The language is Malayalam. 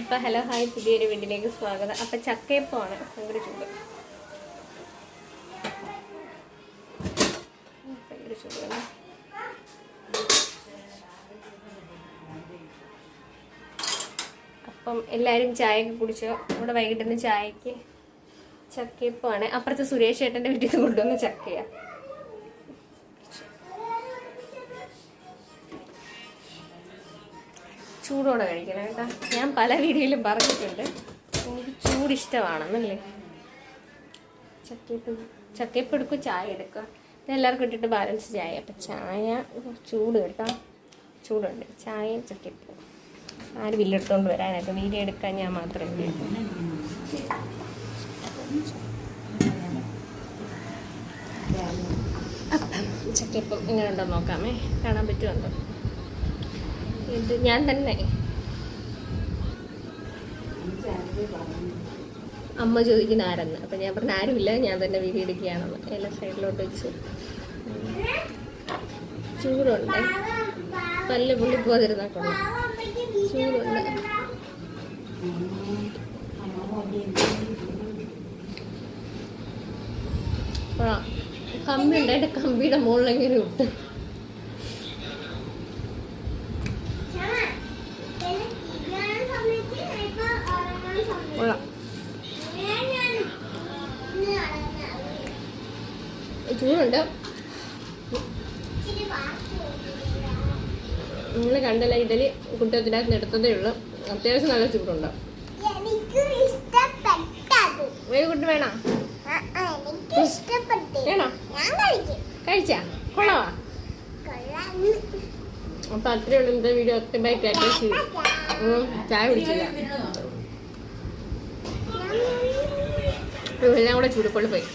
അപ്പോൾ ഹലോ ഹായ്, പുതിയൊരു വീട്ടിലേക്ക് സ്വാഗതം. അപ്പോൾ ചക്കയപ്പമാണ് ഭയങ്കര ചൂട്. അപ്പം എല്ലാവരും ചായയൊക്കെ കുടിച്ചോ? ഇവിടെ വൈകിട്ടുന്ന ചായക്ക് ചക്കയപ്പമാണ്. അപ്പുറത്തെ സുരേഷ് ഏട്ടൻ്റെ വീട്ടിൽ നിന്ന് കൊണ്ടുവന്ന ചക്കയാണ്. ചൂടോടെ കഴിക്കണം കേട്ടോ. ഞാൻ പല വീഡിയോയിലും പറഞ്ഞിട്ടുണ്ട് എനിക്ക് ചൂടിഷ്ടമാണെന്നല്ലേ. ചക്കയപ്പം എടുക്കും, ചായ എടുക്കുക. ഞാൻ എല്ലാവർക്കും ഇട്ടിട്ട് ബാലൻസ് ചായ. അപ്പം ചായ ചൂട് കേട്ടോ, ചൂടുണ്ട്. ചായയും ചക്കയപ്പം ആരും വില്ലെടുത്തോണ്ട് വരാനായിട്ട് വീഡിയോ എടുക്കാൻ ഞാൻ മാത്രമേ. അപ്പം ചക്കയപ്പം ഇങ്ങനെ ഉണ്ടോ നോക്കാമേ, കാണാൻ പറ്റുമോ? ഇത് ഞാൻ തന്നെ. അമ്മ ചോദിക്കുന്ന ആരെന്ന്. അപ്പം ഞാൻ പറഞ്ഞ ആരുമില്ല, ഞാൻ തന്നെ വീഡിയോ എടുക്കുകയാണെന്ന്. എല്ലാ സൈഡിലോട്ട് വെച്ച് ചൂടുണ്ട്. പല്ല് പുള്ളി പോതിരുന്നാൽ കൊള്ളാം. ചൂടുണ്ട്. കമ്പി ഉണ്ട്, അതിൻ്റെ കമ്പിയുടെ മുകളിലെങ്ങനെ വിട്ട് ചൂടുണ്ട്. നിങ്ങൾ കണ്ടല്ല, ഇഡലി കുട്ടത്തിനകത്ത് എടുത്തതേ ഉള്ളൂ. അത്യാവശ്യം നല്ല ചൂടുണ്ട്. കുട്ടി വേണോ? വേണോ? കഴിച്ചാ കൊള്ളാവാ? അപ്പൊ അത്രയേ ഉള്ളൂ ഇന്നത്തെ വീഡിയോ. ഒത്തിരി ചായ കുടിച്ചില്ല, എല്ലാം കൂടെ ചൂടുകൊള്ളു പോയി.